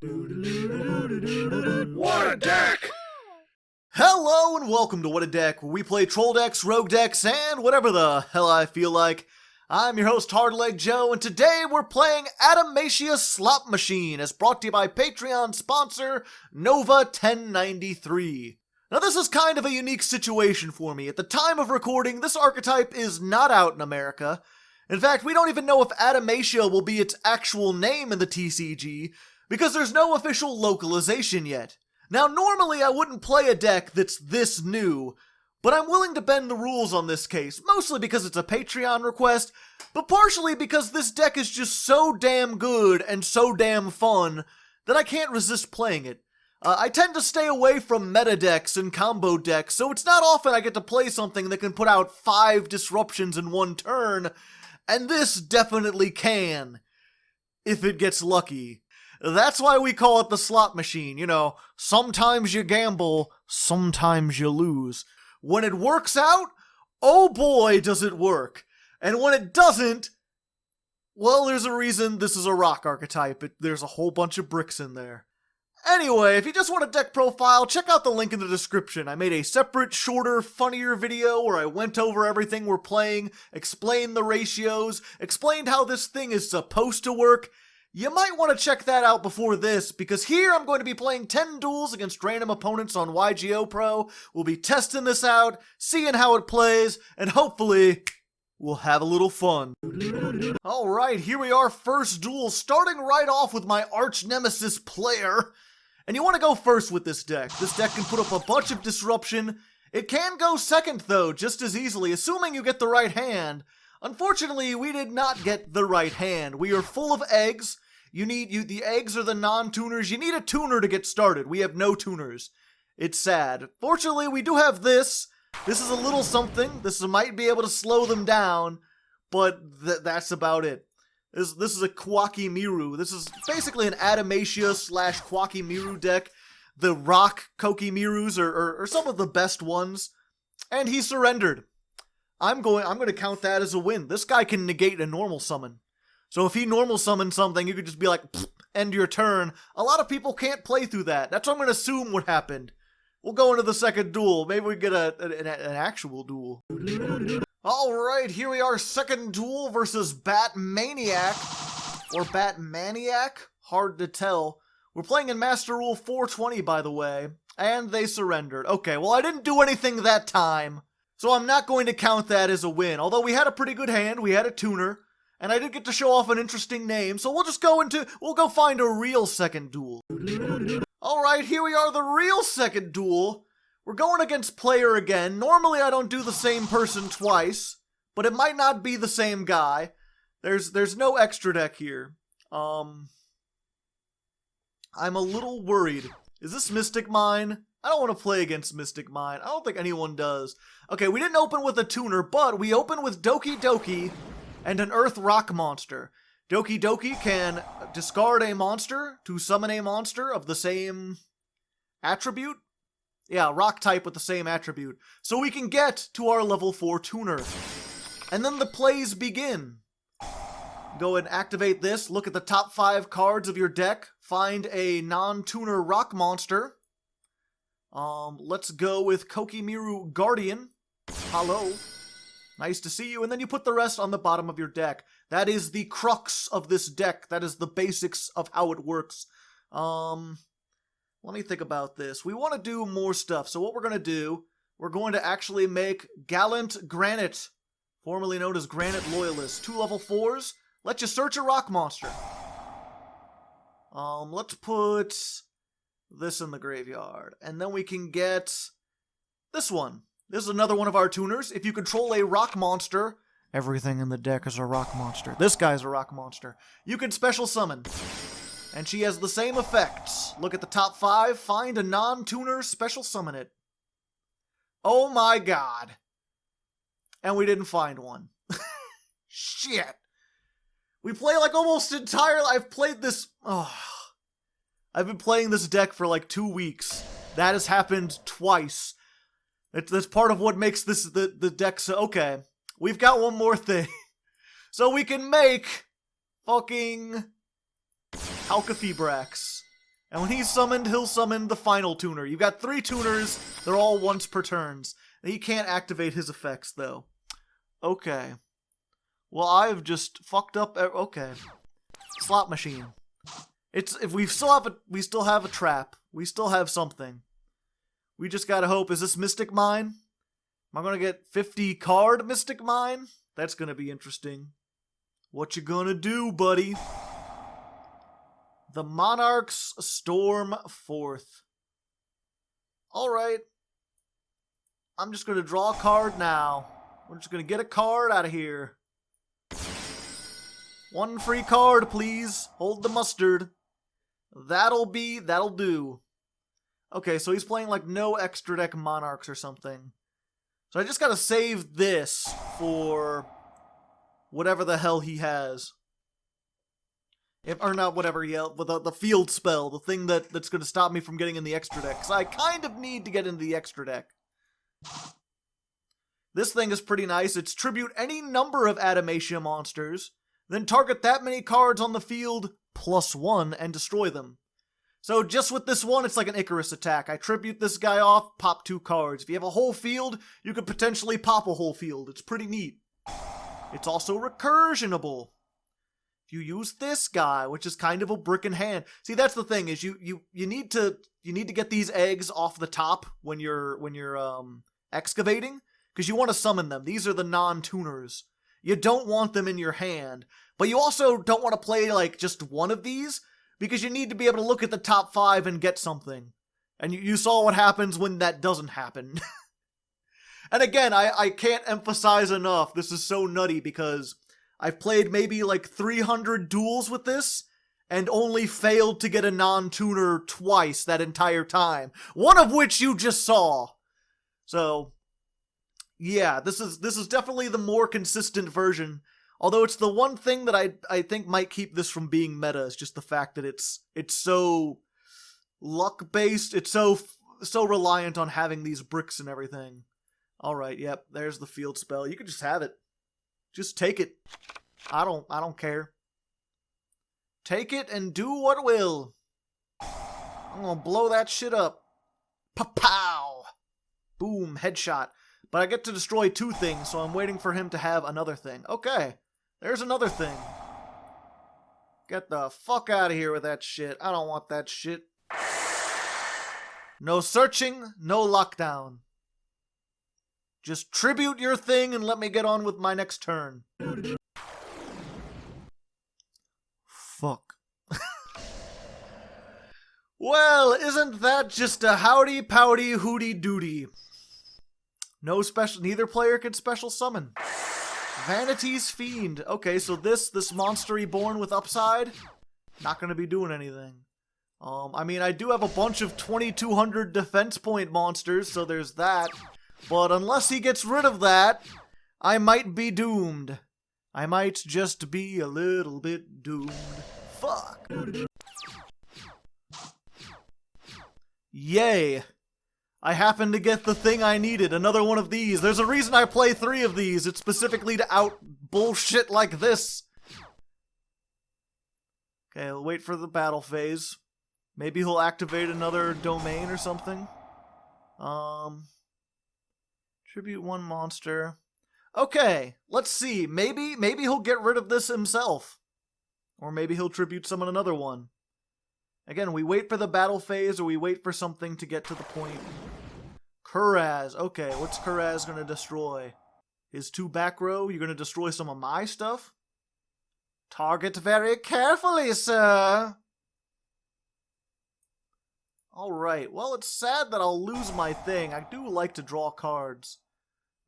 What a deck! Hello and welcome to What a Deck, where we play troll decks, rogue decks, and whatever the hell I feel like. I'm your host, Hardleg Joe, and today we're playing Adamatia Slot Machine, as brought to you by Patreon sponsor Nova 1093. Now this is kind of a unique situation for me. At the time of recording, this archetype is not out in America. In fact, we don't even know if Adamatia will be its actual name in the TCG, because there's no official localization yet. Now, normally I wouldn't play a deck that's this new, but I'm willing to bend the rules on this case, mostly because it's a Patreon request, but partially because this deck is just so damn good and so damn fun that I can't resist playing it. I tend to stay away from meta decks and combo decks, so it's not often I get to play something that can put out 5 disruptions in one turn, and this definitely can, if it gets lucky. That's why we call it the slot machine, you know, sometimes you gamble, sometimes you lose. When it works out, oh boy does it work. And when it doesn't, well, there's a reason this is a rock archetype. There's a whole bunch of bricks in there. Anyway, if you just want a deck profile, check out the link in the description. I made a separate, shorter, funnier video where I went over everything we're playing, explained the ratios, explained how this thing is supposed to work. You might want to check that out before this, because here I'm going to be playing 10 duels against random opponents on YGOPro. We'll be testing this out, seeing how it plays, and hopefully we'll have a little fun. Alright, here we are, first duel, starting right off with my arch nemesis player. And you want to go first with this deck. This deck can put up a bunch of disruption. It can go second, though, just as easily, assuming you get the right hand. Unfortunately, we did not get the right hand. We are full of eggs. The eggs are the non-tuners. You need a tuner to get started. We have no tuners. It's sad. Fortunately, we do have this. This is a little something. This might be able to slow them down, but that's about it. This is a Koa'ki Meiru. This is basically an Adamatia / Koa'ki Meiru deck. The rock Koa'ki Meirus are some of the best ones. And he surrendered. I'm going to count that as a win. This guy can negate a normal summon. So if he normal summons something, you could just be like, end your turn. A lot of people can't play through that. That's what I'm going to assume what happened. We'll go into the second duel. Maybe we get an actual duel. Alright, here we are, second duel versus Bat Maniac. Or Bat Maniac? Hard to tell. We're playing in Master Rule 420, by the way. And they surrendered. Okay, well I didn't do anything that time, so I'm not going to count that as a win. Although we had a pretty good hand, we had a tuner. And I did get to show off an interesting name, so we'll go find a real second duel. Alright, here we are, the real second duel. We're going against player again. Normally I don't do the same person twice, but it might not be the same guy. There's no extra deck here. I'm a little worried. Is this Mystic Mine? I don't want to play against Mystic Mine. I don't think anyone does. Okay, we didn't open with a tuner, but we opened with Doki Doki and an Earth Rock monster. Doki Doki can discard a monster to summon a monster of the same attribute. Yeah, rock type with the same attribute. So we can get to our level 4 tuner. And then the plays begin. Go and activate this, look at the top 5 cards of your deck, find a non-tuner rock monster. Let's go with Koa'ki Meiru Guardian. Hello. Nice to see you, and then you put the rest on the bottom of your deck. That is the crux of this deck. That is the basics of how it works. Let me think about this. We want to do more stuff, so what we're going to do, we're going to actually make Gallant Granite, formerly known as Granite Loyalist. 2 level 4s. Let you search a rock monster. Let's put this in the graveyard, and then we can get this one. This is another one of our tuners. If you control a rock monster, everything in the deck is a rock monster. This guy's a rock monster. You can special summon. And she has the same effects. Look at the top 5, find a non-tuner, special summon it. Oh my god. And we didn't find one. Shit. We play like almost entirely. I've played this. I've been playing this deck for like 2 weeks. That has happened twice. That's part of what makes this the deck so. Okay, we've got one more thing. So we can make fucking Alkafibrax. And when he's summoned, he'll summon the final tuner. You've got 3 tuners. They're all once per turns. And he can't activate his effects, though. Okay. Well, I've just fucked up. Okay. Slot machine. If we still have a trap. We still have something. We just gotta hope. Is this Mystic Mine? Am I gonna get 50 card Mystic Mine? That's gonna be interesting. What you gonna do, buddy? The Monarchs storm forth. Alright. I'm just gonna draw a card now. We're just gonna get a card out of here. 1 free card, please. Hold the mustard. That'll do. Okay, so he's playing like no extra deck Monarchs or something. So I just gotta save this for whatever the hell he has. Or not whatever he has, but the field spell, the thing that's gonna stop me from getting in the extra deck. Because I kind of need to get into the extra deck. This thing is pretty nice. It's tribute any number of Adamatia monsters, then target that many cards on the field +1 and destroy them. So just with this one, it's like an Icarus attack. I tribute this guy off, pop 2 cards. If you have a whole field, you could potentially pop a whole field. It's pretty neat. It's also recursionable. If you use this guy, which is kind of a brick in hand. See, that's the thing, is you need to get these eggs off the top when you're excavating, because you want to summon them. These are the non-tuners. You don't want them in your hand, but you also don't want to play like just one of these, because you need to be able to look at the top 5 and get something. And you saw what happens when that doesn't happen. And again, I can't emphasize enough, this is so nutty, because I've played maybe like 300 duels with this, and only failed to get a non-tuner twice that entire time. One of which you just saw. So, yeah, this is definitely the more consistent version. Although it's the one thing that I think might keep this from being meta, is just the fact that it's so luck-based, it's so reliant on having these bricks and everything. Alright, yep, there's the field spell. You can just have it. Just take it. I don't care. Take it and do what will. I'm gonna blow that shit up. Pa-pow! Boom, headshot. But I get to destroy 2 things, so I'm waiting for him to have another thing. Okay, there's another thing. Get the fuck out of here with that shit. I don't want that shit. No searching, no lockdown. Just tribute your thing and let me get on with my next turn. Fuck. Well, isn't that just a howdy powdy hooty doody? No special, neither player can special summon. Vanity's Fiend. Okay, so this monster reborn with upside, not gonna be doing anything. I mean, I do have a bunch of 2200 defense point monsters, so there's that. But unless he gets rid of that, I might be doomed. I might just be a little bit doomed. Fuck. Yay. I happened to get the thing I needed, another one of these. There's a reason I play 3 of these. It's specifically to out bullshit like this. Okay, I'll wait for the battle phase. Maybe he'll activate another domain or something. Tribute 1 monster. Okay, let's see. Maybe he'll get rid of this himself. Or maybe he'll tribute summon another one. Again, we wait for the battle phase, or we wait for something to get to the point. Kuraz. Okay, what's Kuraz gonna destroy? His 2 back row? You're gonna destroy some of my stuff? Target very carefully, sir. Alright, well, it's sad that I'll lose my thing. I do like to draw cards.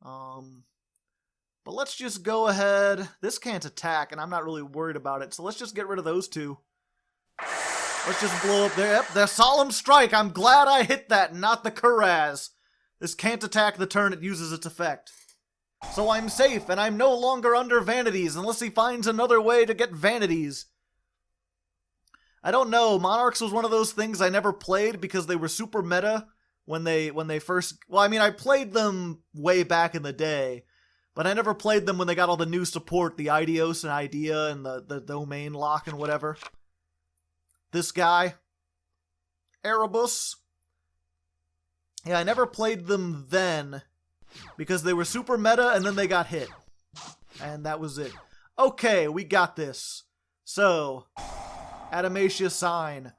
But let's just go ahead. This can't attack, and I'm not really worried about it, so let's just get rid of those 2. Let's just blow up there. Yep, the Solemn Strike. I'm glad I hit that, not the Kuraz. This can't attack the turn it uses its effect. So I'm safe, and I'm no longer under Vanities, unless he finds another way to get Vanities. I don't know, Monarchs was one of those things I never played because they were super meta when they first... Well, I mean, I played them way back in the day, but I never played them when they got all the new support, the Idios and Idea and the domain lock and whatever. This guy, Erebus. Yeah, I never played them then, because they were super meta and then they got hit. And that was it. Okay, we got this. So, Adamatia sign.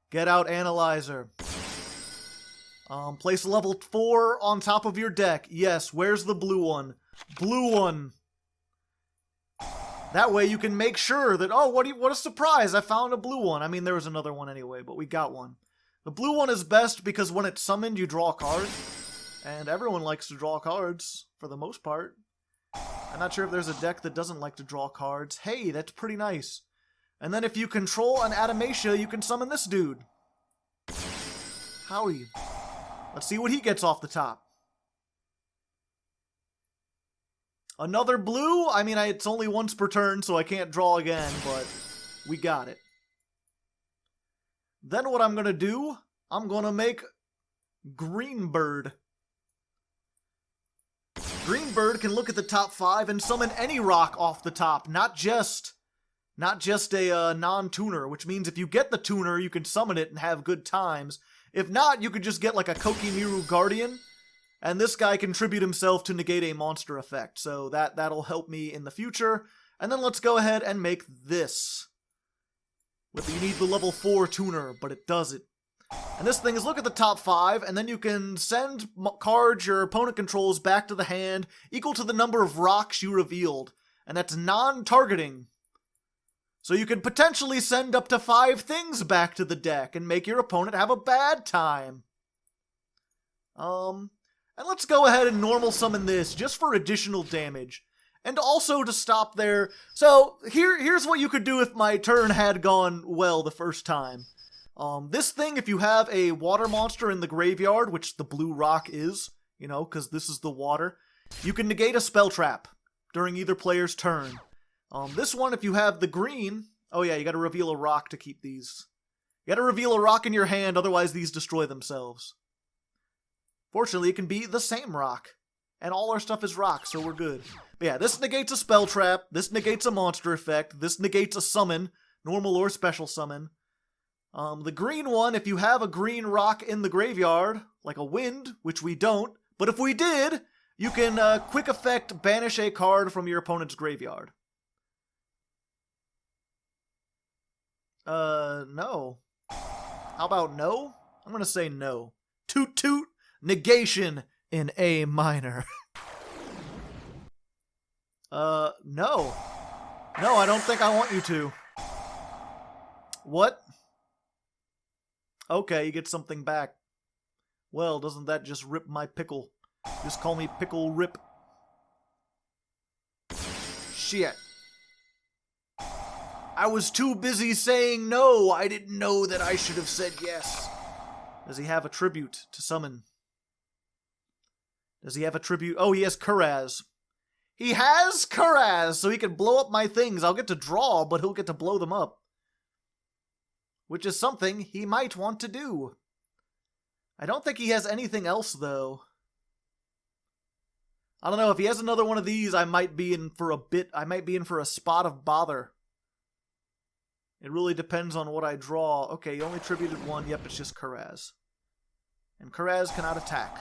Get out Analyzer. Place level 4 on top of your deck. Yes, where's the blue one? Blue one. That way you can make sure that, oh, what a surprise, I found a blue one. I mean, there was another one anyway, but we got one. The blue one is best because when it's summoned, you draw a card. And everyone likes to draw cards, for the most part. I'm not sure if there's a deck that doesn't like to draw cards. Hey, that's pretty nice. And then if you control an Adamatia, you can summon this dude. Howie. Let's see what he gets off the top. Another blue? I mean, it's only once per turn, so I can't draw again, but we got it. Then what I'm going to do, I'm going to make Greenbird. Greenbird can look at the top 5 and summon any rock off the top, not just a non-tuner, which means if you get the tuner, you can summon it and have good times. If not, you could just get like a Koa'ki Meiru Guardian, and this guy can tribute himself to negate a monster effect, so that'll help me in the future. And then let's go ahead and make this. You need the level 4 tuner, but it does it. And this thing is look at the top 5, and then you can send cards your opponent controls back to the hand, equal to the number of rocks you revealed. And that's non-targeting. So you can potentially send up to 5 things back to the deck and make your opponent have a bad time. And let's go ahead and normal summon this, just for additional damage. And also to stop there, so here's what you could do if my turn had gone well the first time. This thing, if you have a water monster in the graveyard, which the blue rock is, you know, because this is the water, you can negate a spell trap during either player's turn. This one, if you have the green, oh yeah, you gotta reveal a rock to keep these. You gotta reveal a rock in your hand, otherwise these destroy themselves. Fortunately, it can be the same rock. And all our stuff is rock, so we're good. But yeah, this negates a spell trap, this negates a monster effect, this negates a summon, normal or special summon. The green one, if you have a green rock in the graveyard, like a wind, which we don't, but if we did, you can quick effect banish a card from your opponent's graveyard. No. How about no? I'm gonna say no. Toot toot, negation in A minor. No. No, I don't think I want you to. What? Okay, you get something back. Well, doesn't that just rip my pickle? Just call me Pickle Rip. Shit. I was too busy saying no. I didn't know that I should have said yes. Does he have a tribute to summon? Does he have a tribute? Oh, he has Kuraz. He has Kuraz, so he can blow up my things. I'll get to draw, but he'll get to blow them up. Which is something he might want to do. I don't think he has anything else, though. I don't know, if he has another one of these, I might be in for a bit. I might be in for a spot of bother. It really depends on what I draw. Okay, you only tributed one. Yep, it's just Kuraz. And Kuraz cannot attack.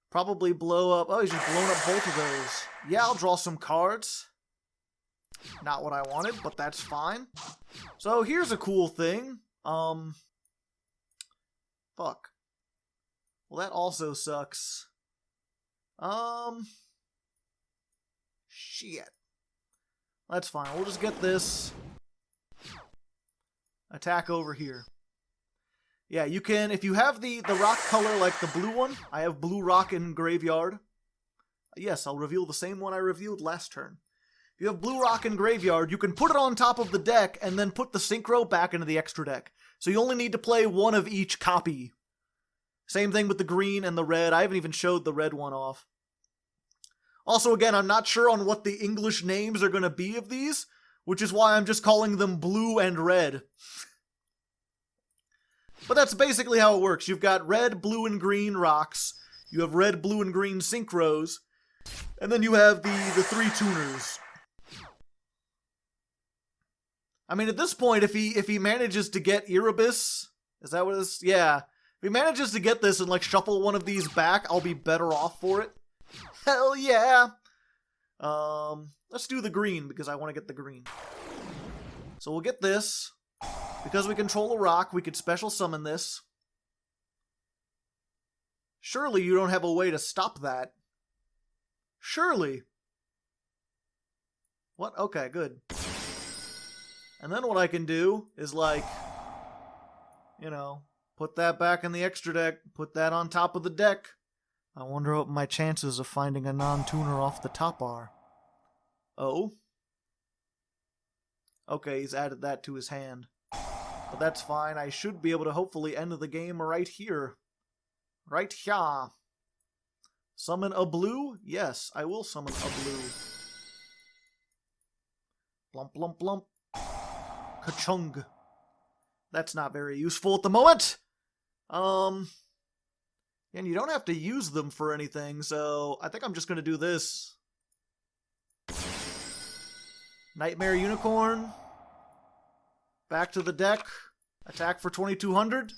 Probably blow up. Oh, he's just blown up both of those. Yeah, I'll draw some cards. Not what I wanted, but that's fine. So here's a cool thing. Fuck. Well, that also sucks. Shit. That's fine. We'll just get this. Attack over here. Yeah, you can, if you have the rock color like the blue one, I have blue rock in graveyard. Yes, I'll reveal the same one I revealed last turn. If you have blue rock in graveyard, you can put it on top of the deck and then put the synchro back into the extra deck. So you only need to play one of each copy. Same thing with the green and the red. I haven't even showed the red one off. Also, again, I'm not sure on what the English names are going to be of these, which is why I'm just calling them blue and red. But that's basically how it works. You've got red, blue, and green rocks. You have red, blue, and green synchros. And then you have the 3 tuners. I mean, at this point, if he manages to get Erebus, is that what it is? Yeah. If he manages to get this and, like, shuffle one of these back, I'll be better off for it. Hell yeah! Let's do the green, because I want to get the green. So we'll get this. Because we control a rock, we could special summon this. Surely you don't have a way to stop that. Surely. What? Okay, good. And then what I can do is, like, you know, put that back in the extra deck, put that on top of the deck. I wonder what my chances of finding a non-tuner off the top are. Oh? Okay, he's added that to his hand. But that's fine. I should be able to hopefully end the game right here. Right here. Summon a blue? Yes, I will summon a blue. Blump, blump, blump. Ka-chung. That's not very useful at the moment. And you don't have to use them for anything, so I think I'm just going to do this. Nightmare Unicorn. Back to the deck. Attack for 2200.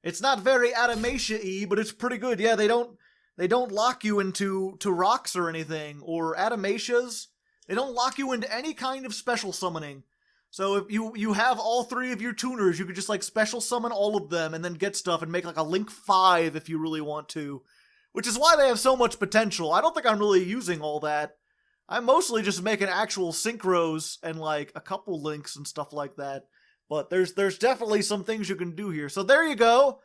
It's not very Adamatia-y, but it's pretty good. Yeah, they don't lock you into rocks or anything, or Adamatias. They don't lock you into any kind of special summoning. So if you have all three of your tuners, you could just, like, special summon all of them and then get stuff and make, like, a Link 5 if you really want to. Which is why they have so much potential. I don't think I'm really using all that. I'm mostly just making actual synchros and, like, a couple links and stuff like that. But there's definitely some things you can do here. So there you go.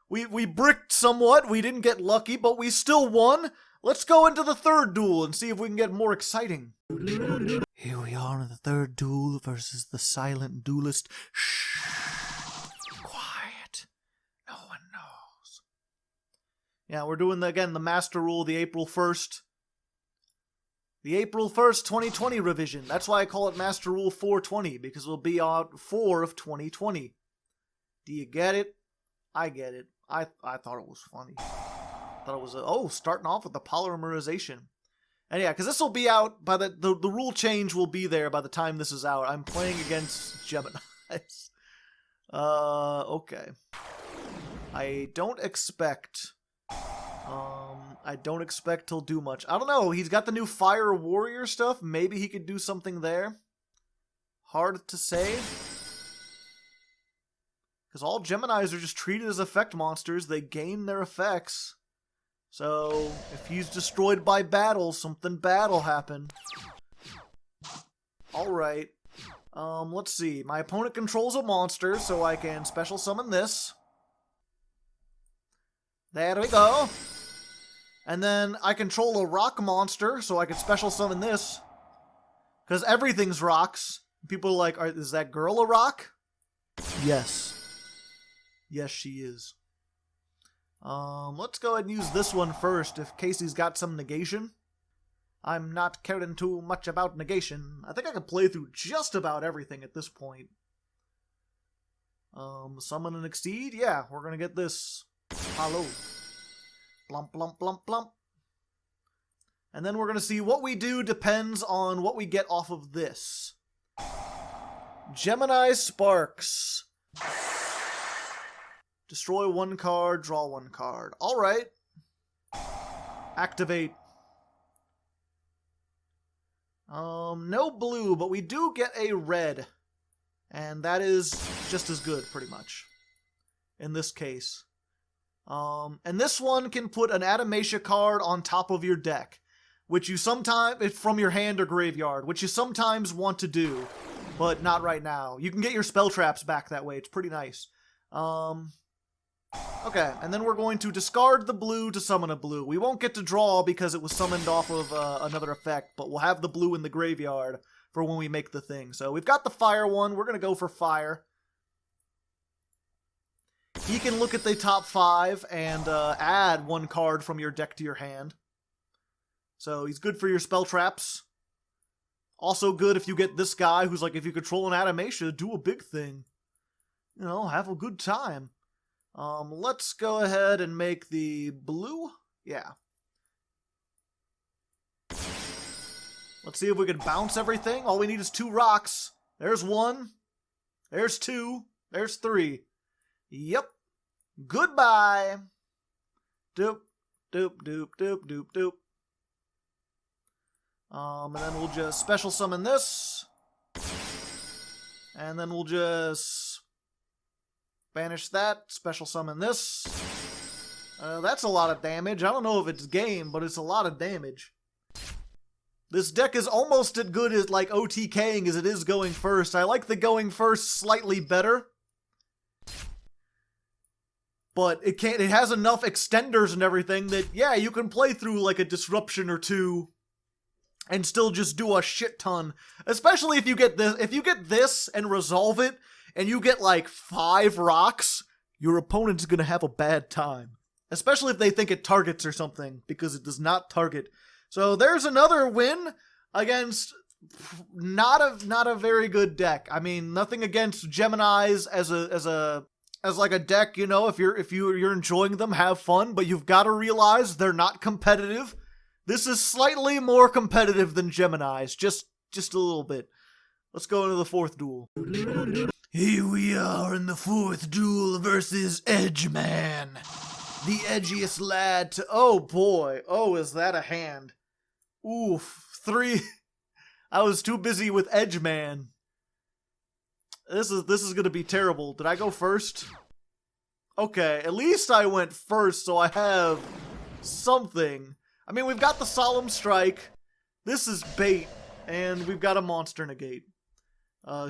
We bricked somewhat. We didn't get lucky, but we still won. Let's go into the third duel and see if we can get more exciting. Here we are in the third duel versus the silent duelist. Shh. Quiet. No one knows. Yeah, we're doing, again, the Master Rule, the April 1st. The April 1st, 2020 revision. That's why I call it Master Rule 420, because it'll be on 4 of 2020. Do you get it? I get it. I thought it was funny. I thought it was, starting off with the polymerization. And yeah, because this will be out by the rule change will be there by the time this is out. I'm playing against Gemini. Okay. I don't expect he'll do much. I don't know. He's got the new Fire Warrior stuff. Maybe he could do something there. Hard to say. Because all Geminis are just treated as effect monsters. They gain their effects. So, if he's destroyed by battle, something bad will happen. Alright. Let's see. My opponent controls a monster, so I can special summon this. There we go. And then I control a rock monster, so I can special summon this. Because everything's rocks. People are like, is that girl a rock? Yes. Yes, she is. Let's go ahead and use this one first, if Casey's got some negation. I'm not caring too much about negation. I think I can play through just about everything at this point. Summon and exceed? Yeah, we're gonna get this. Hello. Blump, blump, blump, blump. And then we're gonna see what we do depends on what we get off of this. Gemini Sparks. Destroy one card, draw one card. Alright. Activate. No blue, but we do get a red. And that is just as good, pretty much. In this case. And this one can put an Adamatia card on top of your deck. Which you sometimes, from your hand or graveyard, which you sometimes want to do. But not right now. You can get your spell traps back that way. It's pretty nice. Okay, and then we're going to discard the blue to summon a blue. We won't get to draw because it was summoned off of another effect, but we'll have the blue in the graveyard for when we make the thing. So we've got the fire one. We're going to go for fire. He can look at the top 5 and add one card from your deck to your hand. So he's good for your spell traps. Also good if you get this guy who's like, if you control an Adamatia, do a big thing. You know, have a good time. Let's go ahead and make the blue. Yeah. Let's see if we can bounce everything. All we need is 2 rocks. There's 1. There's 2. There's 3. Yep. Goodbye. Doop, doop, doop, doop, doop, doop. And then we'll just special summon this. And then we'll just banish that, special summon this. That's a lot of damage. I don't know if it's game, but it's a lot of damage. This deck is almost as good as like OTKing as it is going first. I like the going first slightly better. But it has enough extenders and everything that, yeah, you can play through like a disruption or two and still just do a shit ton. Especially if you get this and resolve it, and you get like 5 rocks, your opponent's gonna have a bad time. Especially if they think it targets or something, because it does not target. So there's another win against not a very good deck. I mean, nothing against Geminis as like a deck, you know, if you're enjoying them, have fun, but you've got to realize they're not competitive. This is slightly more competitive than Geminis, just a little bit. Let's go into the 4th duel. Here we are in the 4th duel versus Edgeman. The edgiest lad to... Oh boy. Oh, is that a hand? Oof. 3. I was too busy with Edgeman. This is gonna be terrible. Did I go first? Okay, at least I went first, so I have something. I mean, we've got the Solemn Strike. This is bait, and we've got a monster negate.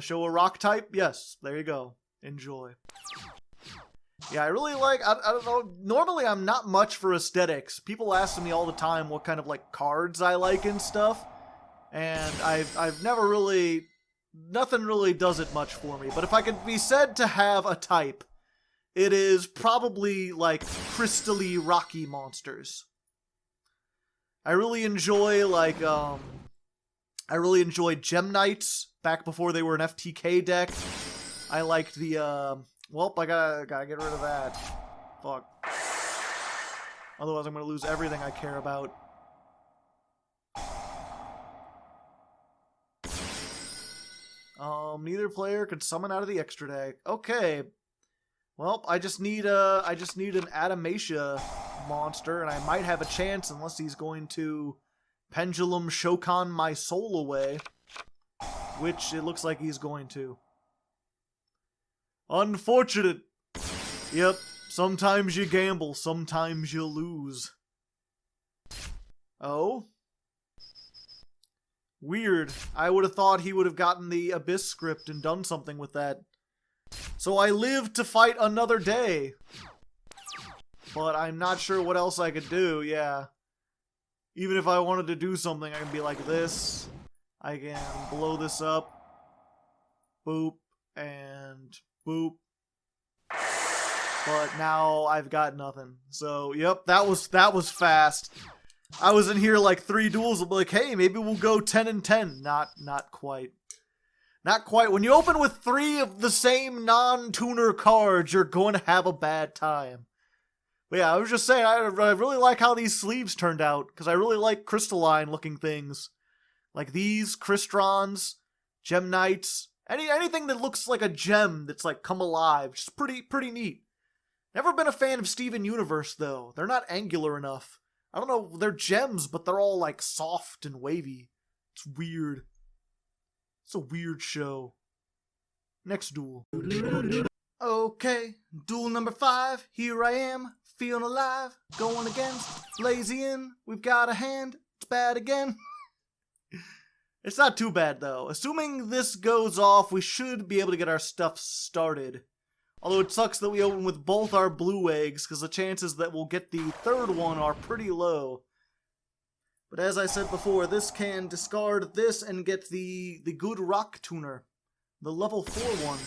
Show a rock type? Yes, there you go. Enjoy. Yeah, I really like, I don't know, normally I'm not much for aesthetics. People ask me all the time what kind of, like, cards I like and stuff. And I've never really, nothing really does it much for me. But if I could be said to have a type, it is probably, like, crystally rocky monsters. I really enjoy, like, I really enjoyed Gemnites back before they were an FTK deck. I liked the, well, I gotta get rid of that. Fuck. Otherwise I'm gonna lose everything I care about. Neither player can summon out of the extra deck. Okay. Well, I just need an Adamatia monster, and I might have a chance unless he's going to Pendulum Shokan my soul away. Which it looks like he's going to. Unfortunate. Yep, sometimes you gamble, sometimes you lose. Oh? Weird. I would have thought he would have gotten the Abyss script and done something with that. So I live to fight another day. But I'm not sure what else I could do, yeah. Even if I wanted to do something, I can be like this. I can blow this up. Boop. And boop. But now I've got nothing. So, yep, that was fast. I was in here like 3 duels, I'll be like, hey, maybe we'll go 10 and 10. Not quite. Not quite. When you open with 3 of the same non-tuner cards, you're going to have a bad time. But yeah, I was just saying, I really like how these sleeves turned out, because I really like crystalline looking things. Like these, Cristrons, Gemnites, anything that looks like a gem that's like come alive. Just pretty neat. Never been a fan of Steven Universe though. They're not angular enough. I don't know, they're gems, but they're all like soft and wavy. It's weird. It's a weird show. Next duel. Okay, duel number 5. Here I am, feeling alive, going against Blazion. We've got a hand. It's bad again. It's not too bad though. Assuming this goes off, we should be able to get our stuff started. Although it sucks that we open with both our blue eggs, because the chances that we'll get the 3rd one are pretty low. But as I said before, this can discard this and get the good rock tuner. The level 4 one.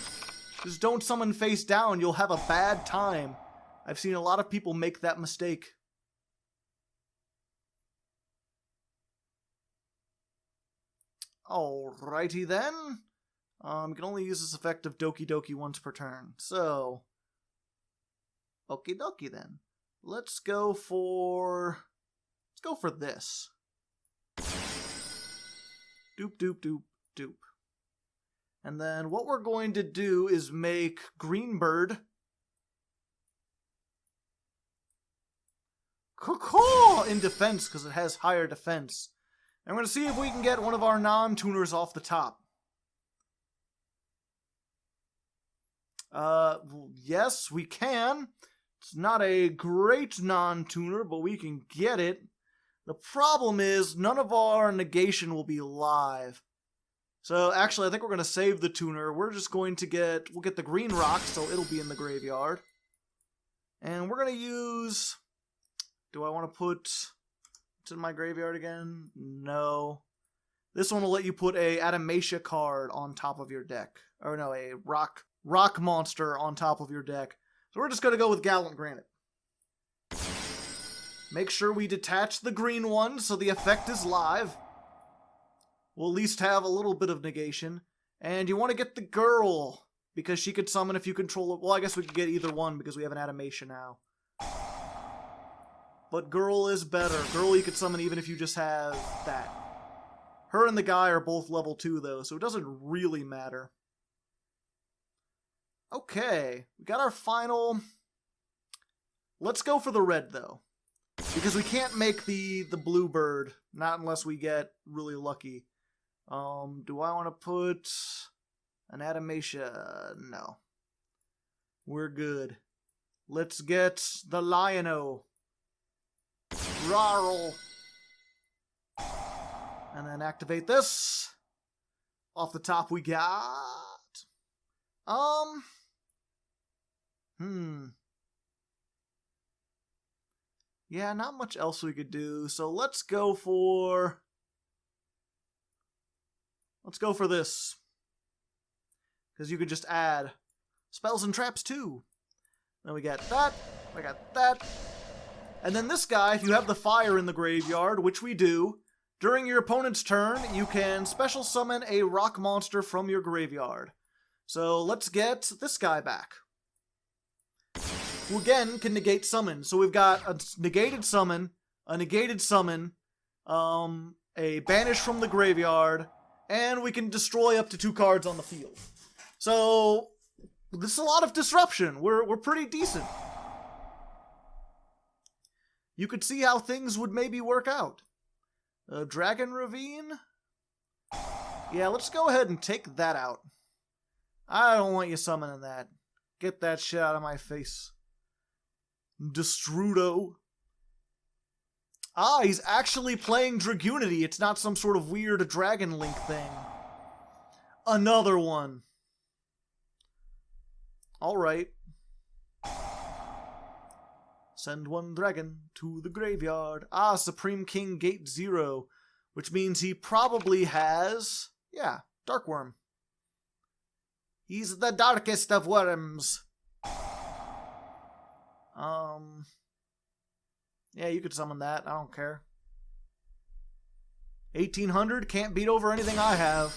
Just don't summon face down, you'll have a bad time. I've seen a lot of people make that mistake. Alrighty then. You can only use this effect of Doki Doki once per turn. So, okie dokie then. Let's go for this. Doop doop doop doop. And then what we're going to do is make Greenbird in defense, because it has higher defense. And we're going to see if we can get one of our non-tuners off the top. Yes, we can. It's not a great non-tuner, but we can get it. The problem is, none of our negation will be live. So, actually, I think we're going to save the tuner. We're just going to we'll get the green rock, so it'll be in the graveyard. And we're going to use... Do I want to put... It's in my graveyard again? No. This one will let you put a Adamatia card on top of your deck. Or no, a rock monster on top of your deck. So we're just going to go with Gallant Granite. Make sure we detach the green one so the effect is live. We'll at least have a little bit of negation. And you want to get the girl, because she could summon if you control it. Well, I guess we could get either one because we have an Adamatia now. But girl is better. Girl you could summon even if you just have that. Her and the guy are both level 2 though, so it doesn't really matter. Okay, we got our final... Let's go for the red though. Because we can't make the blue bird, not unless we get really lucky. Do I want to put an Adamatia? No. We're good. Let's get the Lion-O. Rawr. And then activate this. Off the top we got... Yeah, not much else we could do, so let's go for this. Because you could just add spells and traps too. Then we got that, we got that. And then this guy, if you have the fire in the graveyard, which we do, during your opponent's turn, you can special summon a rock monster from your graveyard. So let's get this guy back. Who again can negate summon. So we've got a negated summon, a banish from the graveyard, and we can destroy up to 2 cards on the field. So this is a lot of disruption. We're pretty decent. You could see how things would maybe work out. Dragon Ravine? Yeah, let's go ahead and take that out. I don't want you summoning that. Get that shit out of my face. Destrudo. Ah, he's actually playing Dragunity. It's not some sort of weird Dragon Link thing. Another one. Alright. Send one dragon to the graveyard. Ah, Supreme King Gate 0. Which means he probably has... Yeah, Darkworm. He's the darkest of worms. Yeah, you could summon that. I don't care. 1800 can't beat over anything I have.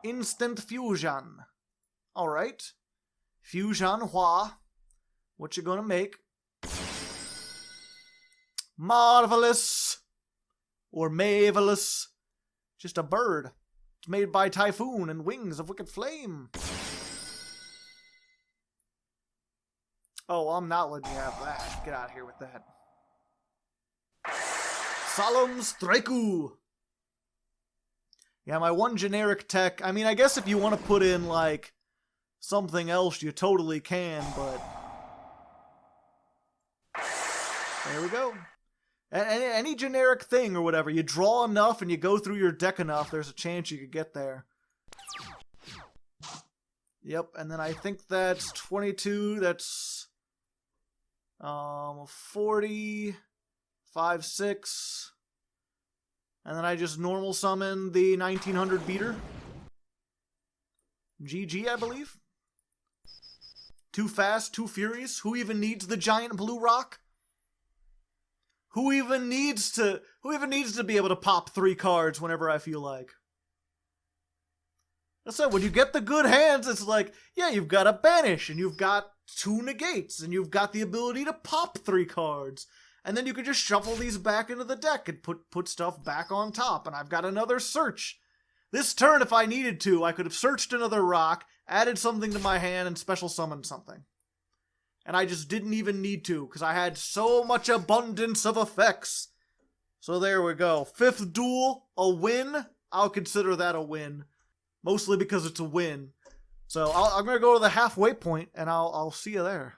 Instant fusion. Alright. Fusion Hua. What you gonna make? Marvelous. Or Mavelous. Just a bird. It's made by Typhoon and wings of wicked flame. Oh, I'm not letting you have that. Get out of here with that. Solemn Straiku. Yeah, my one generic tech. I mean, I guess if you want to put in, like, something else, you totally can, but... There we go. Any generic thing or whatever. You draw enough and you go through your deck enough, there's a chance you could get there. Yep, and then I think that's 22, that's... 40, 5, 6, and then I just normal summon the 1900 beater. GG, I believe. Too fast, too furious. Who even needs the giant blue rock? Who even needs to be able to pop 3 cards whenever I feel like? That's it. When you get the good hands, it's like, yeah, you've got a banish, and you've got 2 negates, and you've got the ability to pop 3 cards. and then you can just shuffle these back into the deck and put stuff back on top, and I've got another search. This turn, if I needed to, I could have searched another rock, added something to my hand, and special summoned something. And I just didn't even need to, because I had so much abundance of effects. So there we go. 5th duel, a win. I'll consider that a win. Mostly because it's a win. So I'm going to go to the halfway point, and I'll see you there.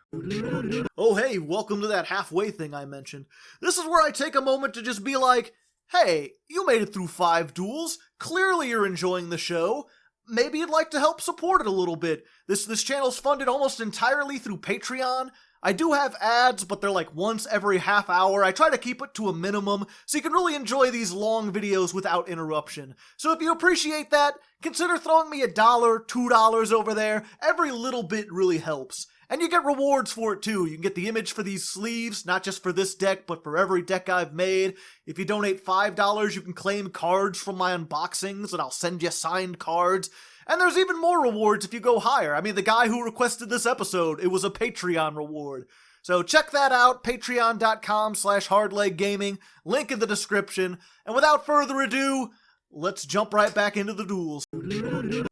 Oh hey, welcome to that halfway thing I mentioned. This is where I take a moment to just be like, hey, you made it through 5 duels. Clearly you're enjoying the show. Maybe you'd like to help support it a little bit. This channel's funded almost entirely through Patreon. I do have ads, but they're like once every half hour. I try to keep it to a minimum, so you can really enjoy these long videos without interruption. So if you appreciate that, consider throwing me $1, $2 over there. Every little bit really helps. And you get rewards for it too. You can get the image for these sleeves, not just for this deck, but for every deck I've made. If you donate $5, you can claim cards from my unboxings, and I'll send you signed cards. And there's even more rewards if you go higher. I mean, the guy who requested this episode, it was a Patreon reward. So check that out, patreon.com/hardleggaming, link in the description. And without further ado, let's jump right back into the duels.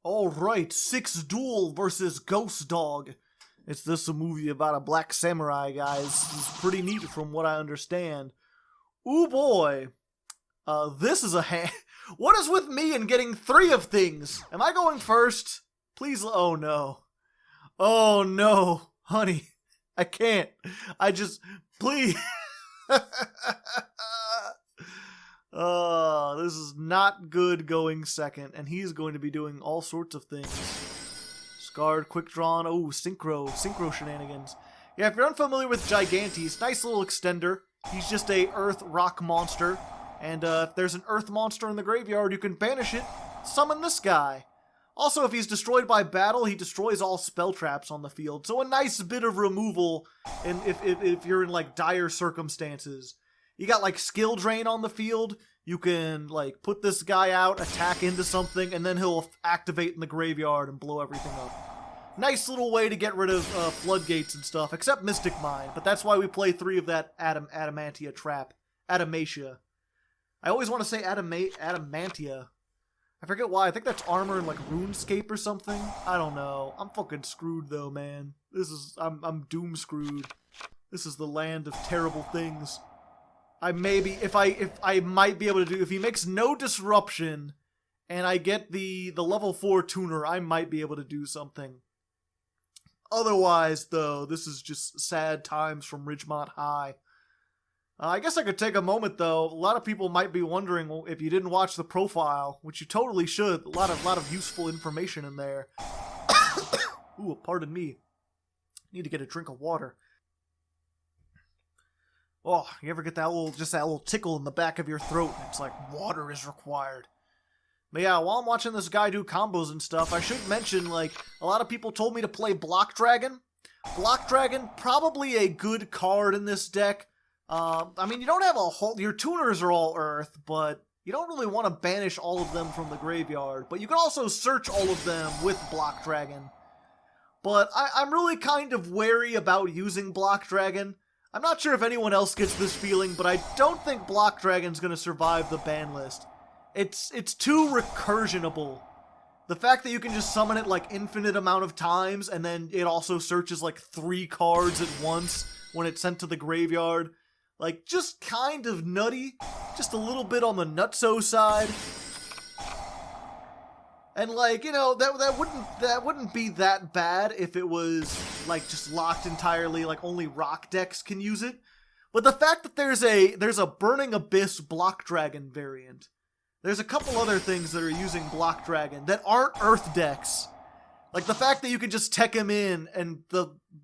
Alright, 6th duel versus Ghost Dog. This a movie about a black samurai, guys. It's pretty neat from what I understand. Ooh boy. This is a hand. What is with me and getting 3 of things? Am I going first? Please. Oh no. Oh no. Honey. I can't. Please. This is not good going second. And he's going to be doing all sorts of things. Scarred, quick drawn. Oh, synchro shenanigans. Yeah, if you're unfamiliar with Gigantes, nice little extender. He's just a earth rock monster. And if there's an earth monster in the graveyard, you can banish it, summon this guy. Also, if he's destroyed by battle, he destroys all spell traps on the field. So a nice bit of removal if you're in like dire circumstances. You got like skill drain on the field. You can like put this guy out, attack into something, and then he'll activate in the graveyard and blow everything up. Nice little way to get rid of floodgates and stuff, except Mystic Mine. But that's why we play 3 of that Adamatia trap. Adamatia. I always want to say Adamantia. I forget why. I think that's armor in like RuneScape or something. I don't know. I'm fucking screwed though, man. I'm doom screwed. This is the land of terrible things. If I might be able to do, if he makes no disruption and I get the level 4 tuner, I might be able to do something. Otherwise though, this is just sad times from Ridgemont High. I guess I could take a moment though. A lot of people might be wondering if you didn't watch the profile, which you totally should. A lot of useful information in there. Ooh, pardon me. Need to get a drink of water. Oh, you ever get that little tickle in the back of your throat? It's like water is required. But yeah, while I'm watching this guy do combos and stuff, I should mention like a lot of people told me to play Block Dragon. Block Dragon, probably a good card in this deck. I mean, you don't have your tuners are all earth, but you don't really want to banish all of them from the graveyard. But you can also search all of them with Block Dragon. But I'm really kind of wary about using Block Dragon. I'm not sure if anyone else gets this feeling, but I don't think Block Dragon's going to survive the ban list. It's too recursionable. The fact that you can just summon it like infinite amount of times, and then it also searches like 3 cards at once when it's sent to the graveyard. Like, just kind of nutty. Just a little bit on the nutso side. And like, you know, that wouldn't be that bad if it was like just locked entirely, like only rock decks can use it. But the fact that there's a Burning Abyss Block Dragon variant. There's a couple other things that are using Block Dragon that aren't earth decks. Like the fact that you can just tech him in, and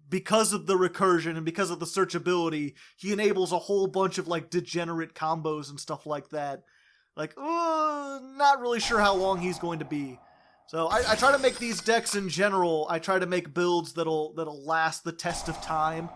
because of the recursion and because of the searchability, he enables a whole bunch of like degenerate combos and stuff like that. Like, not really sure how long he's going to be. So I try to make these decks in general. I try to make builds that'll last the test of time.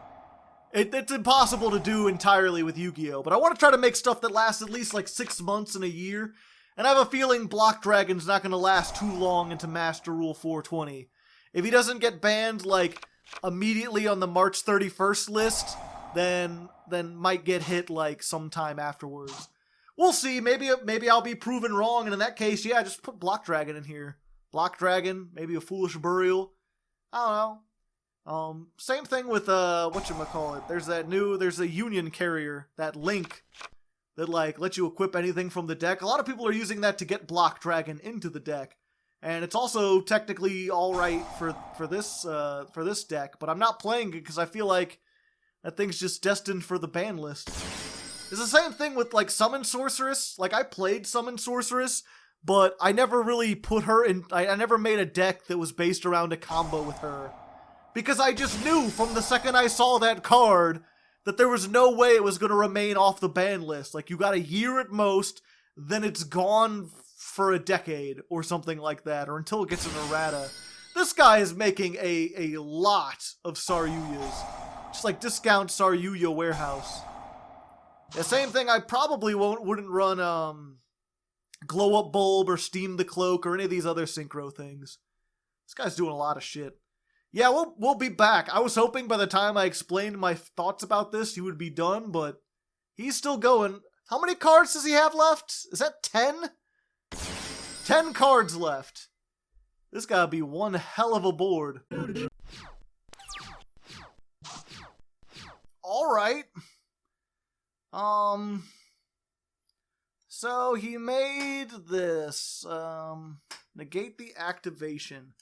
It's impossible to do entirely with Yu-Gi-Oh, but I want to try to make stuff that lasts at least like 6 months and a year. And I have a feeling Block Dragon's not going to last too long into Master Rule 420. If he doesn't get banned, like, immediately on the March 31st list, then then might get hit like sometime afterwards. We'll see. Maybe I'll be proven wrong, and in that case, yeah, just put Block Dragon in here. Block Dragon, maybe a Foolish Burial. I don't know. Same thing with whatchamacallit. There's a Union Carrier, that Link, that like lets you equip anything from the deck. A lot of people are using that to get Block Dragon into the deck. And it's also technically alright for this deck, but I'm not playing it because I feel like that thing's just destined for the ban list. It's the same thing with like Summon Sorceress. Like I played Summon Sorceress, but I never really put her in. I never made a deck that was based around a combo with her. Because I just knew from the second I saw that card that there was no way it was going to remain off the ban list. Like, you got a year at most, then it's gone for a decade or something like that, or until it gets an errata. This guy is making a lot of Saryuyas. Just like discount Saryuya warehouse. The same thing, I probably wouldn't run Glow Up Bulb or Steam the Cloak or any of these other synchro things. This guy's doing a lot of shit. Yeah, we'll be back. I was hoping by the time I explained my thoughts about this, he would be done, but he's still going. How many cards does he have left? Is that 10? 10 cards left. This gotta be one hell of a board. Alright. So he made this. Negate the activation.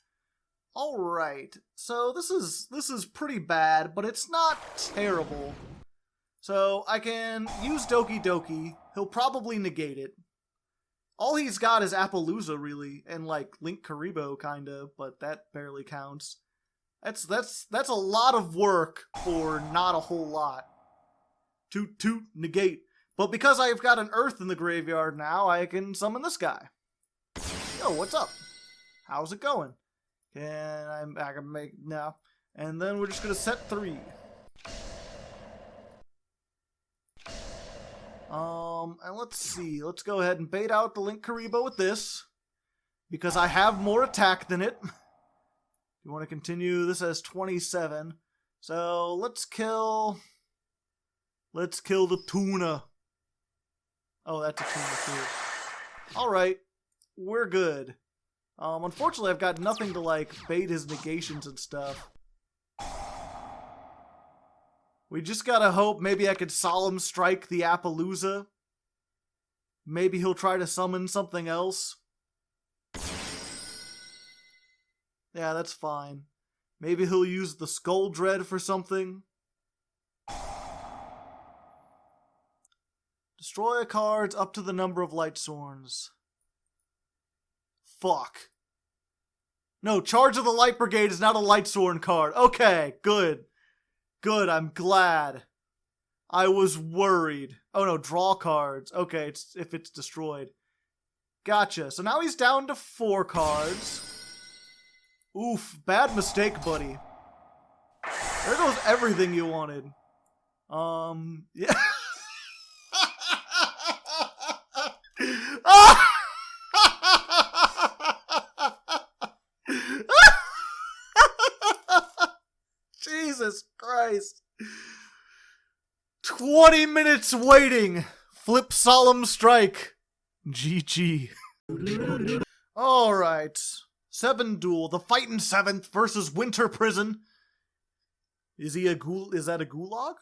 Alright, so this is pretty bad, but it's not terrible. So I can use Doki Doki. He'll probably negate it. All he's got is Appaloosa, really, and like Link Karibo, kinda, but that barely counts. That's a lot of work for not a whole lot. To negate. But because I've got an Earth in the graveyard now, I can summon this guy. Yo, what's up? How's it going? And I can make now. And then we're just gonna set 3. And let's see. Let's go ahead and bait out the Link Karibo with this. Because I have more attack than it. You want to continue? This has 27. So let's kill the tuna. Oh, that's a tuna too. Alright. We're good. Unfortunately, I've got nothing to, like, bait his negations and stuff. We just gotta hope maybe I could Solemn Strike the Appaloosa. Maybe he'll try to summon something else. Yeah, that's fine. Maybe he'll use the Skull Dread for something. Destroy cards up to the number of Lightsworns. Fuck. No, Charge of the Light Brigade is not a Lightsworn card. Okay, good. Good, I'm glad. I was worried. Oh no, draw cards. Okay, if it's destroyed. Gotcha. So now he's down to 4 cards. Oof, bad mistake, buddy. There goes everything you wanted. Yeah. Jesus Christ. 20 minutes waiting. Flip Solemn Strike. GG. Alright. 7 duel. The Fightin' 7th versus Winter Prison. Is that a gulag?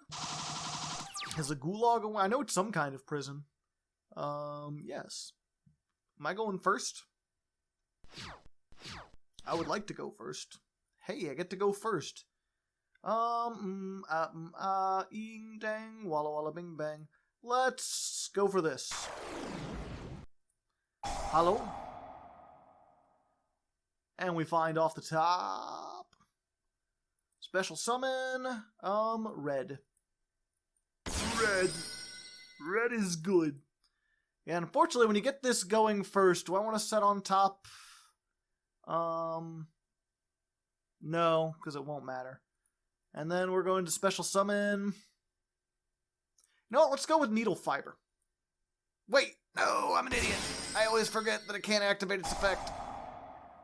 Is a gulag? I know it's some kind of prison. Yes. Am I going first? I would like to go first. Hey, I get to go first. Ing dang, walla walla bing bang. Let's go for this. Hello? And we find off the top. Special summon, red. Red is good. Yeah, unfortunately, when you get this going first, do I want to set on top? No, because it won't matter. And then we're going to special summon. No, let's go with Needle Fiber. Wait, no, I'm an idiot. I always forget that it can't activate its effect.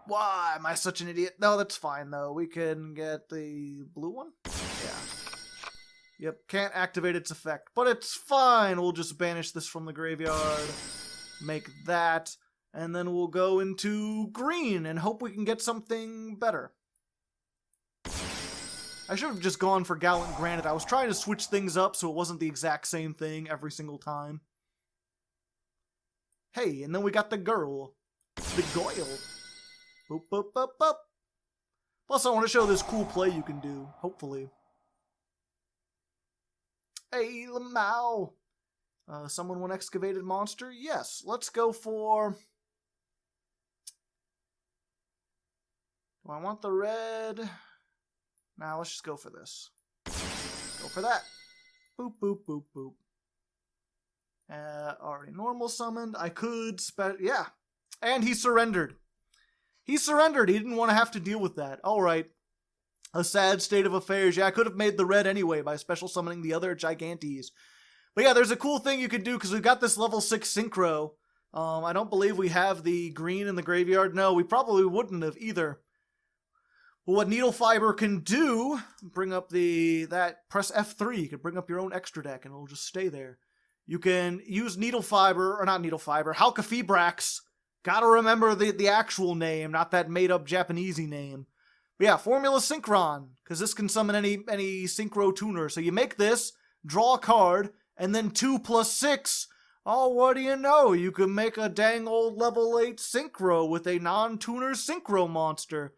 Why am I such an idiot? No, that's fine, though. We can get the blue one? Yeah. Yep, can't activate its effect. But it's fine. We'll just banish this from the graveyard. Make that. And then we'll go into green and hope we can get something better. I should have just gone for Gallant Granite. I was trying to switch things up so it wasn't the exact same thing every single time. Hey, and then we got the girl. The Goyle. Boop, boop, boop, boop. Plus, I want to show this cool play you can do, hopefully. Hey, Lamau. Someone want excavated monster? Yes, let's go for... Do I want the red? Nah, let's just go for this. Go for that. Boop, boop, boop, boop. Already normal summoned. I could yeah. And he surrendered. He surrendered. He didn't want to have to deal with that. Alright. A sad state of affairs. Yeah, I could have made the red anyway by special summoning the other Gigantes. But yeah, there's a cool thing you could do because we've got this level 6 synchro. I don't believe we have the green in the graveyard. No, we probably wouldn't have either. But what Needle Fiber can do, bring up press F3, you can bring up your own extra deck and it'll just stay there. You can use Needle Fiber, or not Needle Fiber, Halkafibrax. Gotta remember the actual name, not that made-up Japanesey name. But yeah, Formula Synchron, because this can summon any Synchro tuner. So you make this, draw a card, and then 2 plus 6. Oh, what do you know? You can make a dang old level 8 Synchro with a non-tuner Synchro monster.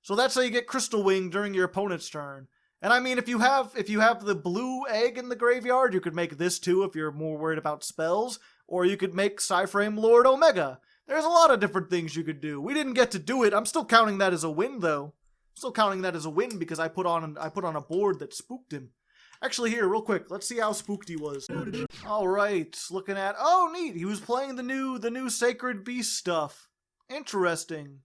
So that's how you get Crystal Wing during your opponent's turn. And I mean, if you have the blue egg in the graveyard, you could make this too if you're more worried about spells. Or you could make Psyframe Lord Omega. There's a lot of different things you could do. We didn't get to do it. I'm still counting that as a win, though. Still counting that as a win because I put on a board that spooked him. Actually, here, real quick, let's see how spooked he was. All right, looking at, oh, neat. He was playing the new Sacred Beast stuff. Interesting.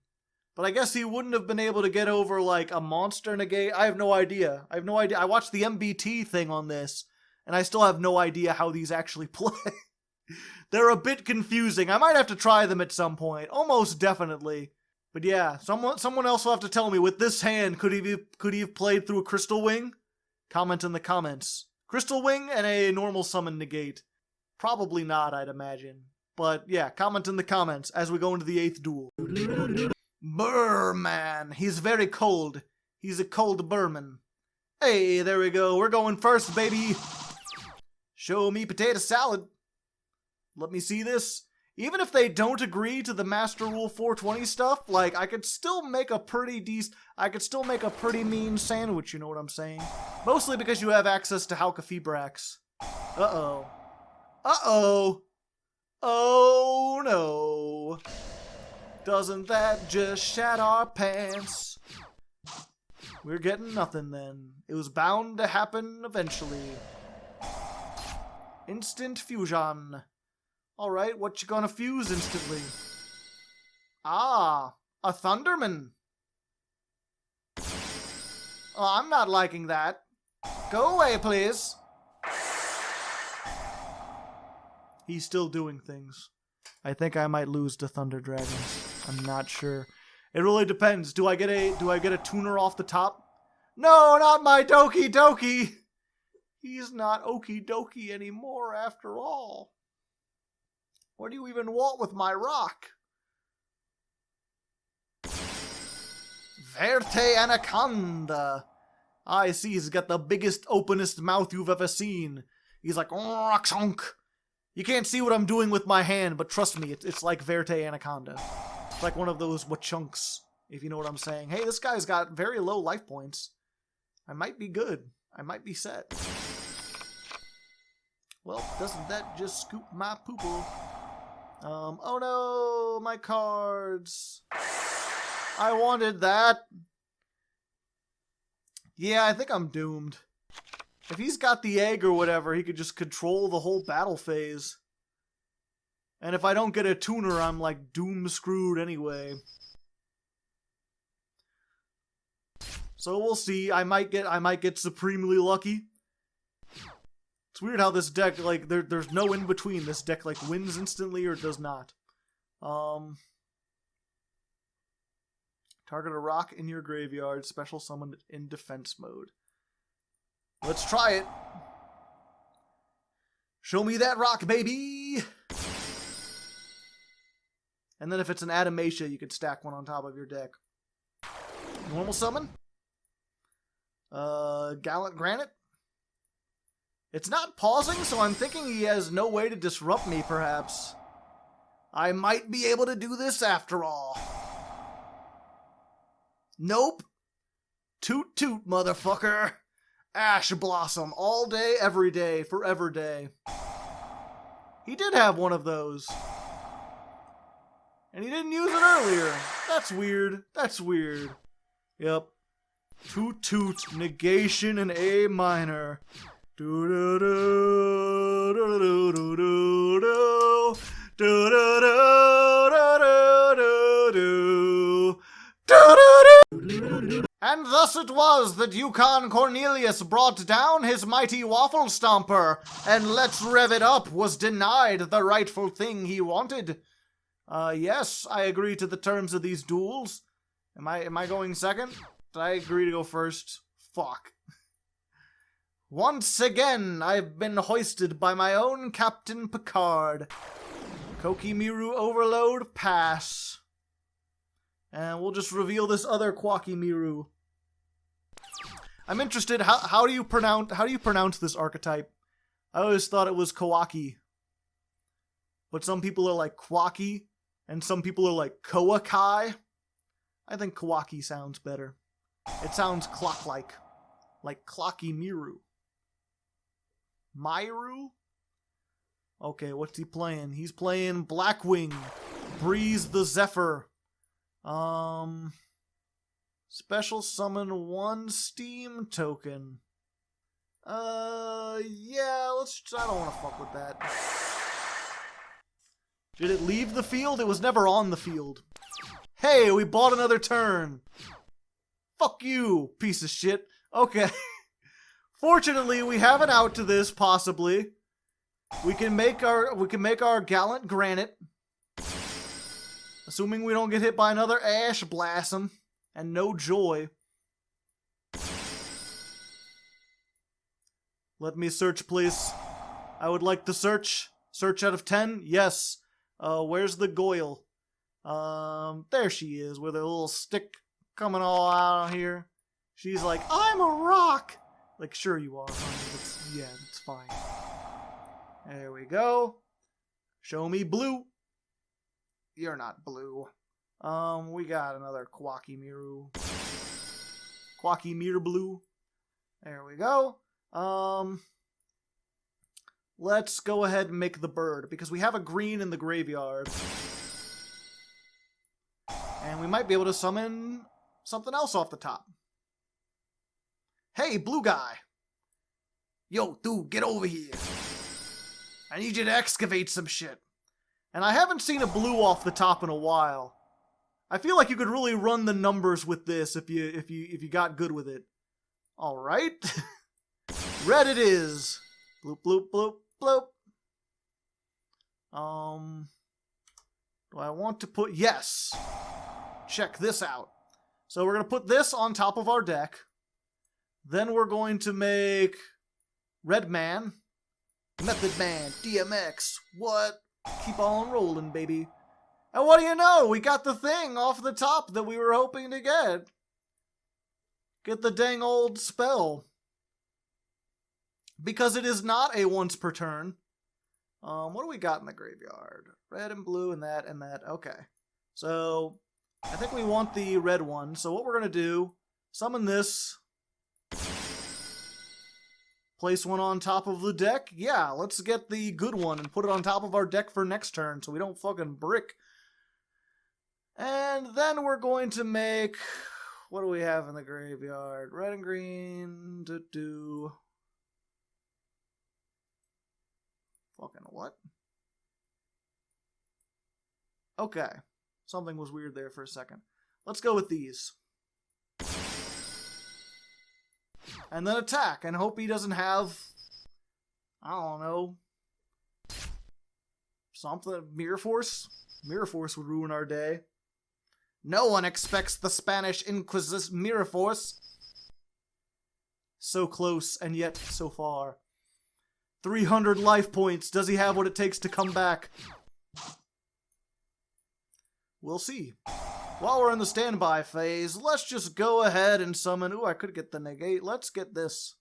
But I guess he wouldn't have been able to get over, like, a monster negate. I have no idea. I watched the MBT thing on this, and I still have no idea how these actually play. They're a bit confusing. I might have to try them at some point. Almost definitely. But yeah, someone else will have to tell me, with this hand, could he have played through a Crystal Wing? Comment in the comments. Crystal Wing and a normal summon negate. Probably not, I'd imagine. But yeah, comment in the comments as we go into the 8th duel. Burman. He's very cold. He's a cold Burman. Hey, there we go. We're going first, baby. Show me potato salad. Let me see this. Even if they don't agree to the Master Rule 420 stuff, like, I could still make a pretty mean sandwich, you know what I'm saying? Mostly because you have access to Halkafibrax. Uh-oh. Uh-oh. Oh, no. Doesn't that just shat our pants? We're getting nothing then. It was bound to happen eventually. Instant fusion. Alright, what you gonna fuse instantly? Ah, a Thunderman. Oh, I'm not liking that. Go away, please. He's still doing things. I think I might lose to Thunder Dragons. I'm not sure. It really depends. Do I get a tuner off the top? No, not my Doki Doki. He's not Okie Dokie anymore after all. What do you even want with my rock? Verte Anaconda. I see he's got the biggest, openest mouth you've ever seen. He's like, rock-chunk. You can't see what I'm doing with my hand, but trust me, it's like Verte Anaconda. It's like one of those wachunks, if you know what I'm saying. Hey, this guy's got very low life points. I might be good. I might be set. Well, doesn't that just scoop my poo-poo? Oh no, my cards. I wanted that. Yeah, I think I'm doomed. If he's got the egg or whatever, he could just control the whole battle phase. And if I don't get a tuner, I'm like doom screwed anyway. So we'll see. I might get supremely lucky. It's weird how this deck, like, there's no in between. This deck, like, wins instantly or does not. Target a rock in your graveyard, special summon in defense mode. Let's try it. Show me that rock, baby! And then if it's an Adamatia, you could stack one on top of your deck. Normal summon? Gallant Granite? It's not pausing, so I'm thinking he has no way to disrupt me, perhaps. I might be able to do this after all. Nope. Toot toot, motherfucker. Ash Blossom, all day, every day, forever day. He did have one of those. And he didn't use it earlier. That's weird. That's weird. Yep. Toot toot, negation in A minor. Do do do do do do do do do do do do. And thus it was that Yukon Cornelius brought down his mighty waffle stomper, and Let's Rev It Up was denied the rightful thing he wanted. Yes, I agree to the terms of these duels. Am I going second? Did I agree to go first? Fuck. Once again, I've been hoisted by my own Captain Picard. Koa'ki Meiru Overload, pass. And we'll just reveal this other Koa'ki Meiru. I'm interested, how do you pronounce this archetype? I always thought it was Koa'ki. But some people are like Koa'ki, and some people are like Koa'ki. I think Koa'ki sounds better. It sounds clock-like. Like Koa'ki Meiru. Meiru? Okay, what's he playing? He's playing Blackwing. Breeze the Zephyr. Special summon 1 Steam token. Yeah, I don't want to fuck with that. Did it leave the field? It was never on the field. Hey, we bought another turn. Fuck you, piece of shit. Okay. Fortunately, we have an out to this, possibly. We can make our Gallant Granite. Assuming we don't get hit by another Ash Blossom. And no joy. Let me search, please. I would like to search. Search out of 10? Yes. Where's the Goyle? There she is, with her little stick coming all out here. She's like, I'm a rock! Like, sure you are, honey. It's fine. There we go. Show me blue. You're not blue. We got another Koa'ki Meiru. Koa'ki Meiru blue. There we go. Let's go ahead and make the bird, because we have a green in the graveyard. And we might be able to summon something else off the top. Hey, blue guy. Yo, dude, get over here. I need you to excavate some shit. And I haven't seen a blue off the top in a while. I feel like you could really run the numbers with this if you got good with it. All right. Red it is. Bloop bloop bloop bloop. Do I want to put yes? Check this out. So we're gonna put this on top of our deck. Then we're going to make Red Man, Method Man, DMX. What? Keep on rolling, baby. And what do you know? We got the thing off the top that we were hoping to get. Get the dang old spell. Because it is not a once per turn. What do we got in the graveyard? Red and blue and that and that. Okay. So, I think we want the red one. So what we're going to do, summon this. Place one on top of the deck. Yeah, let's get the good one and put it on top of our deck for next turn so we don't fucking brick. And then we're going to make... What do we have in the graveyard? Red and green. Fucking what? Okay. Something was weird there for a second. Let's go with these. And then attack, and hope he doesn't have... I don't know... something... Mirror Force? Mirror Force would ruin our day. No one expects the Spanish Inquisition Mirror Force. So close, and yet so far. 300 life points. Does he have what it takes to come back? We'll see. While we're in the standby phase, let's just go ahead and summon... Ooh, I could get the negate. Let's get this.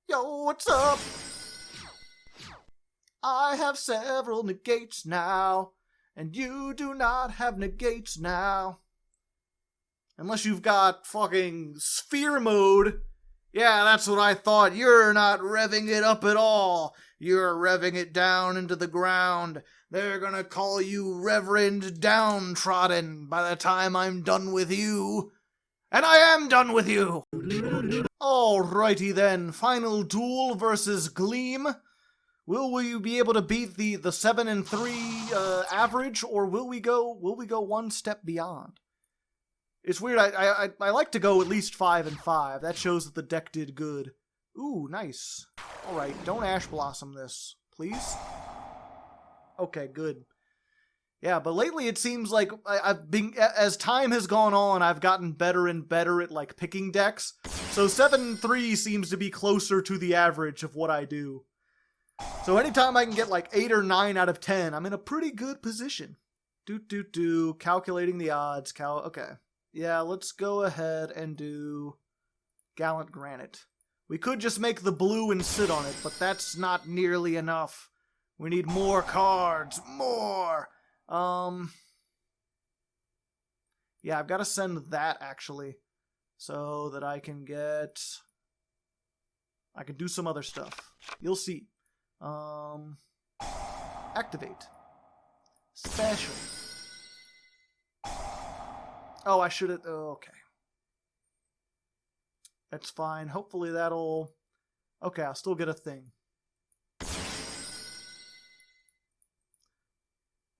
Yo, what's up? I have several negates now, and you do not have negates now. Unless you've got fucking sphere mode. Yeah, that's what I thought. You're not revving it up at all. You're revving it down into the ground. They're gonna call you Reverend Downtrodden by the time I'm done with you. And I am done with you! Alrighty then, final duel versus Gleam. Will we be able to beat the 7 and 3 average, or will we go one step beyond? It's weird, I like to go at least 5 and 5. That shows that the deck did good. Ooh, nice. Alright, don't Ash Blossom this, please. Okay, good. Yeah, but lately it seems like I've been, as time has gone on, I've gotten better and better at, like, picking decks. So 7-3 seems to be closer to the average of what I do. So anytime I can get, like, 8 or 9 out of 10, I'm in a pretty good position. Calculating the odds. Okay. Yeah, let's go ahead and do Gallant Granite. We could just make the blue and sit on it, but that's not nearly enough. We need more cards. More! Yeah, I've got to send that, actually, so that I can get... I can do some other stuff. You'll see. Activate. Special. Oh, I should have... Oh, okay. That's fine. Hopefully that'll... Okay, I'll still get a thing.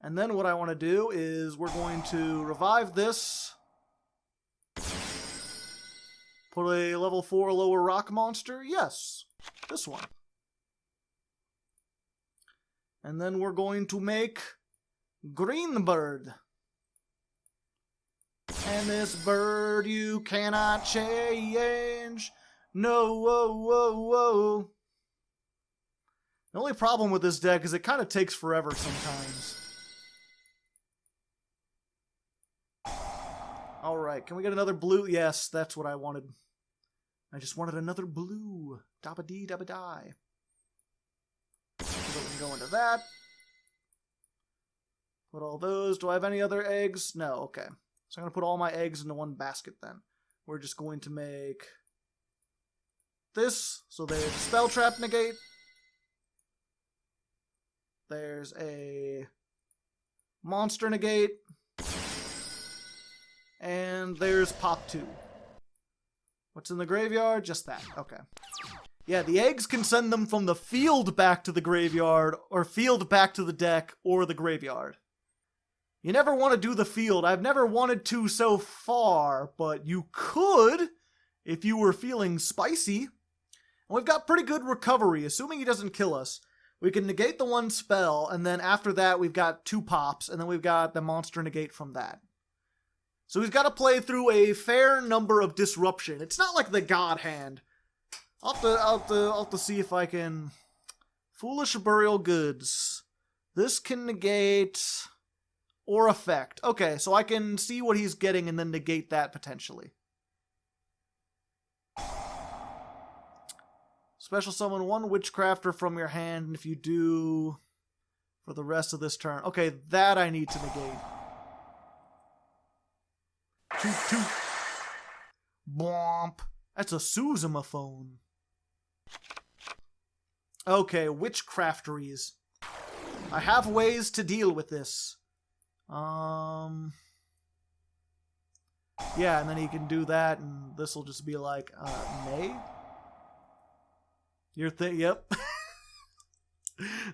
And then what I want to do is we're going to revive this. Put a level 4 lower rock monster. Yes, this one. And then we're going to make Green Bird. And this bird you cannot change. No, whoa, whoa, whoa. The only problem with this deck is it kind of takes forever sometimes. Alright, can we get another blue? Yes, that's what I wanted. I just wanted another blue. Dabba-dee, dabba-die. So we can go into that. Put all those. Do I have any other eggs? No, okay. So I'm going to put all my eggs into one basket then. We're just going to make this. So there's a Spell Trap negate. There's a Monster negate. And there's Pop 2. What's in the graveyard? Just that. Okay. Yeah, the eggs can send them from the field back to the graveyard, or field back to the deck, or the graveyard. You never want to do the field. I've never wanted to so far, but you could if you were feeling spicy. And we've got pretty good recovery, assuming he doesn't kill us. We can negate the one spell, and then after that we've got 2 pops, and then we've got the monster negate from that. So he's got to play through a fair number of disruption. It's not like the God Hand. I'll have to see if I can... Foolish Burial Goods. This can negate... or effect. Okay, so I can see what he's getting and then negate that potentially. Special summon 1 Witchcrafter from your hand, and if you do... for the rest of this turn... Okay, that I need to negate. Toot toot. Blomp. That's a Suzumaphone. Okay, Witchcrafteries. I have ways to deal with this. Yeah, and then he can do that, and this will just be like, nay? Yep.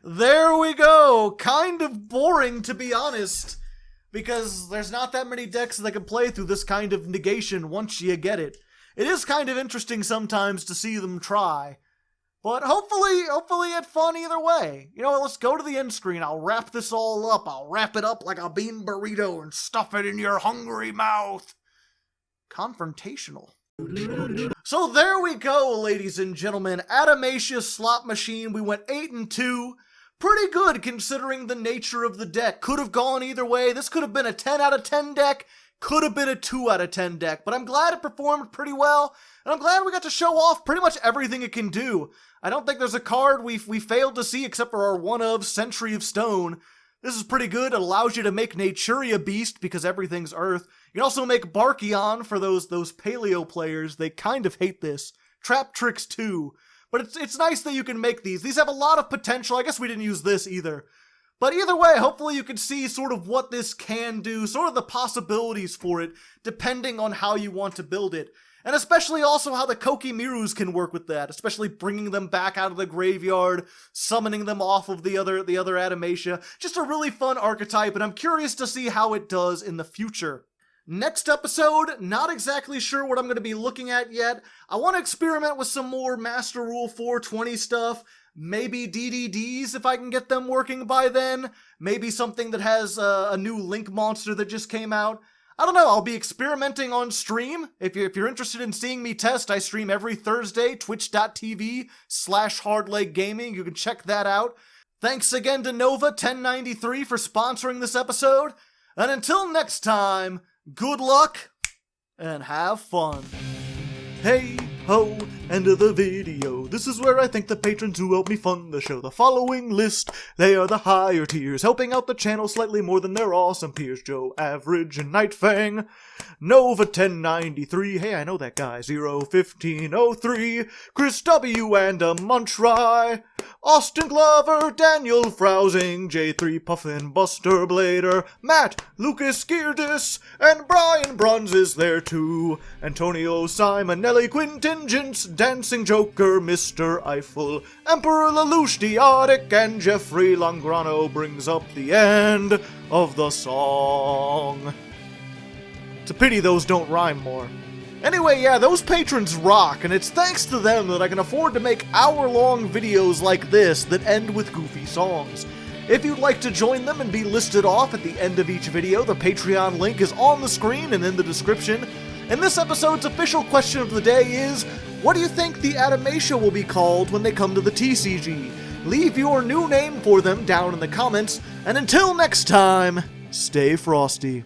There we go! Kind of boring, to be honest, because there's not that many decks that can play through this kind of negation once you get it. It is kind of interesting sometimes to see them try, but hopefully it's fun either way. You know what, let's go to the end screen. I'll wrap this all up. I'll wrap it up like a bean burrito and stuff it in your hungry mouth. Confrontational. So there we go, ladies and gentlemen. Adamatia Slot Machine. We went 8-2. Pretty good considering the nature of the deck. Could have gone either way. This could have been a 10 out of 10 deck. Could have been a 2 out of 10 deck. But I'm glad it performed pretty well. And I'm glad we got to show off pretty much everything it can do. I don't think there's a card we failed to see except for our one-of Century of Stone. This is pretty good. It allows you to make Naturia Beast because everything's Earth. You can also make Barkion for those Paleo players. They kind of hate this. Trap Tricks too. But it's nice that you can make these. These have a lot of potential. I guess we didn't use this either. But either way, hopefully you can see sort of what this can do, sort of the possibilities for it, depending on how you want to build it. And especially also how the Koa'ki Meirus can work with that, especially bringing them back out of the graveyard, summoning them off of the other Adamatia. Just a really fun archetype, and I'm curious to see how it does in the future. Next episode, not exactly sure what I'm going to be looking at yet. I want to experiment with some more Master Rule 420 stuff. Maybe DDDs if I can get them working by then. Maybe something that has a new Link monster that just came out. I don't know, I'll be experimenting on stream. If you're interested in seeing me test, I stream every Thursday, twitch.tv/hardleggaming. You can check that out. Thanks again to Nova1093 for sponsoring this episode. And until next time, good luck and have fun. Hey ho, end of the video. This is where I thank the patrons who help me fund the show. The following list, they are the higher tiers, helping out the channel slightly more than their awesome peers. Joe Average and Nightfang, Nova1093, hey I know that guy, 01503, Chris W and a Munchry, Austin Glover, Daniel Frowsing, J3 Puffin, Buster Blader, Matt, Lucas Geardis, and Brian Bruns is there too. Antonio Simonelli, Quintingents, Dancing Joker, Mr. Eiffel, Emperor Lelouch, Diotic, and Jeffrey Longrano brings up the end of the song. It's a pity those don't rhyme more. Anyway, yeah, those patrons rock, and it's thanks to them that I can afford to make hour-long videos like this that end with goofy songs. If you'd like to join them and be listed off at the end of each video, the Patreon link is on the screen and in the description. And this episode's official question of the day is, what do you think the Adamatia will be called when they come to the TCG? Leave your new name for them down in the comments, and until next time, stay frosty.